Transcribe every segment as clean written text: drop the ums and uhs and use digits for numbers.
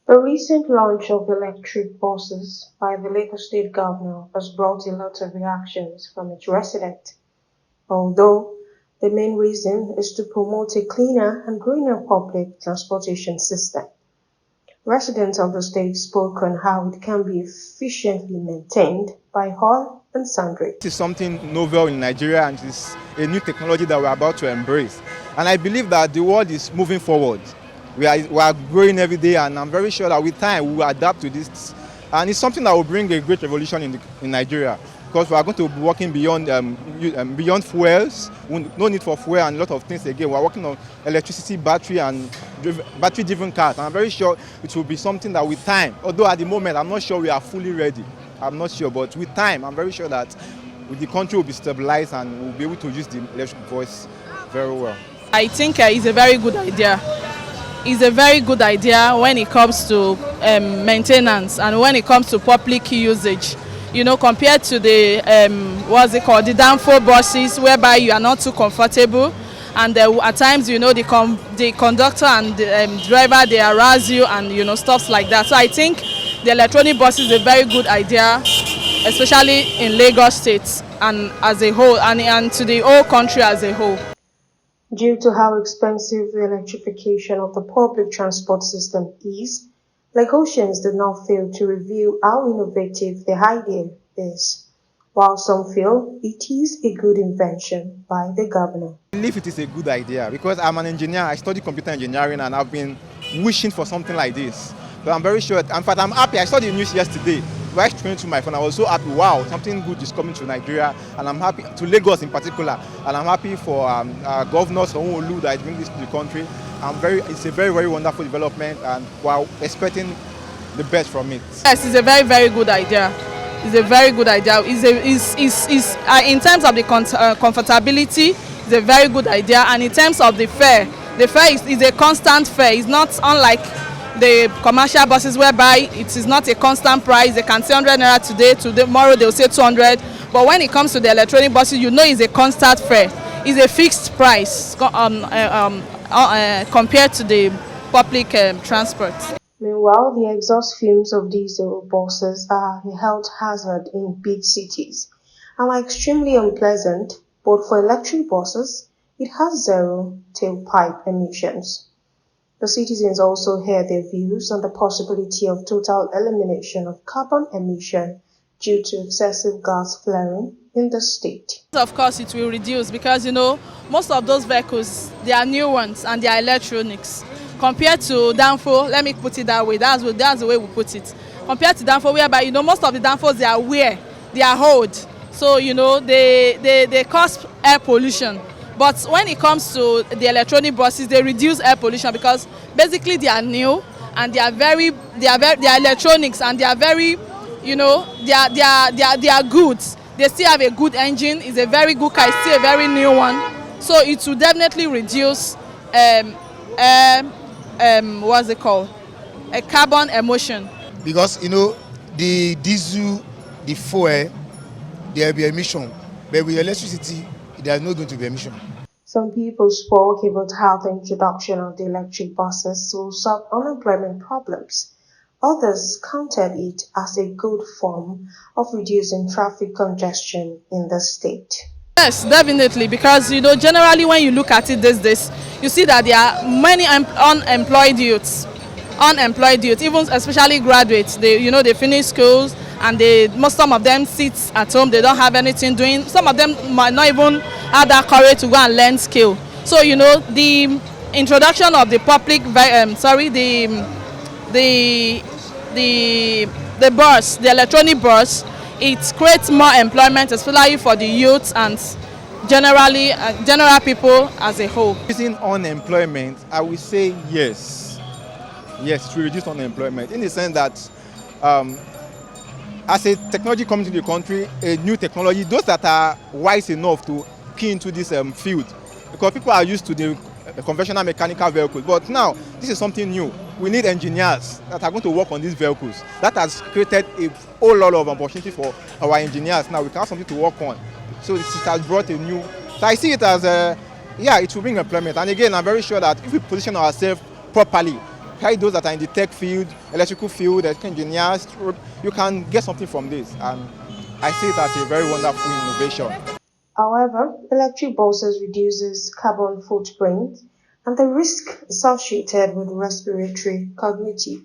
The recent launch of electric buses by the Lagos State Governor has brought a lot of reactions from its residents, although the main reason is to promote a cleaner and greener public transportation system. Residents of the state spoke on how it can be efficiently maintained by all and sundry. This is something novel in Nigeria, and it's a new technology that we're about to embrace. And I believe that the world is moving forward. We are growing every day, and I'm very sure that with time we will adapt to this. And it's something that will bring a great revolution in Nigeria, because we are going to be working beyond fuels. No need for fuel and a lot of things again. We are working on electricity, battery, and battery-driven cars. And I'm very sure it will be something that with time, although at the moment I'm not sure we are fully ready. I'm not sure, but with time, I'm very sure that the country will be stabilized and we'll be able to use the electric bus very well. I think it's a very good idea. It's a very good idea when it comes to maintenance and when it comes to public usage. You know, compared to the the downfall buses, whereby you are not too comfortable, and at times, you know, the conductor and the driver, they harass you, and you know, stuff like that. So I think the electronic bus is a very good idea, especially in Lagos State and as a whole, and to the whole country as a whole. Due to how expensive the electrification of the public transport system is, Lagosians did not fail to review how innovative the idea is, while some feel it is a good invention by the governor. I believe it is a good idea because I'm an engineer. I study computer engineering, and I've been wishing for something like this. But I'm very sure, in fact, I'm happy. I saw the news yesterday. While scrolling through my phone, I was so happy. Wow, something good is coming to Nigeria, and I'm happy, to Lagos in particular. And I'm happy for Governor Sanwo-Olu that is bringing this to the country. It's a very, very wonderful development, and we're expecting the best from it. Yes, it's a very, very good idea. It's a very good idea. In terms of the comfortability, it's a very good idea. And in terms of the fare is a constant fare. It's not unlike the commercial buses whereby it is not a constant price. They can say 100 naira today, tomorrow they'll say 200. But when it comes to the electronic buses, you know it's a constant fare. It's a fixed price compared to the public transport. Meanwhile, the exhaust fumes of diesel buses are a health hazard in big cities and are extremely unpleasant, but for electric buses, it has zero tailpipe emissions. The citizens also hear their views on the possibility of total elimination of carbon emission due to excessive gas flaring in the state. Of course, it will reduce because, you know, most of those vehicles, they are new ones and they are electronics. Compared to downfall, let me put it that way, that's the way we put it. Compared to downfall, whereby, you know, most of the downfalls, they are wear, they are old. So, you know, they cause air pollution. But when it comes to the electronic buses, they reduce air pollution because basically they are new and they are electronics, and they are very, you know, they are good. They still have a good engine. It's a very good car. It's still a very new one. So it will definitely reduce what's it called? A carbon emission. Because, you know, the diesel, the fuel, there will be emission, but with electricity, there is not going to be emission. Some people spoke about how the introduction of the electric buses will solve unemployment problems. Others counted it as a good form of reducing traffic congestion in the state. Yes, definitely, because, you know, generally when you look at it these days, you see that there are many unemployed youths, even especially graduates. They finish schools and some of them sit at home. They don't have anything doing. Some of them might not even have that courage to go and learn skill. So, you know, the introduction of the the electronic bus, it creates more employment, especially for the youth and general people as a whole. Reducing unemployment, I would say yes. Yes, to reduce unemployment in the sense that as a technology comes into the country, a new technology, those that are wise enough to key into this field, because people are used to the conventional mechanical vehicles, but now this is something new. We need engineers that are going to work on these vehicles. That has created a whole lot of opportunity for our engineers. Now we can have something to work on. So it has brought a new. So I see it as it will bring employment. And again, I'm very sure that if we position ourselves properly especially those that are in the tech field, electrical field, electrical engineers, you can get something from this. And I see it as a very wonderful innovation. However, electric buses reduces carbon footprint and the risk associated with respiratory, cognitive,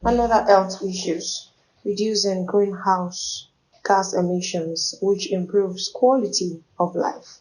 and other health issues, reducing greenhouse gas emissions, which improves quality of life.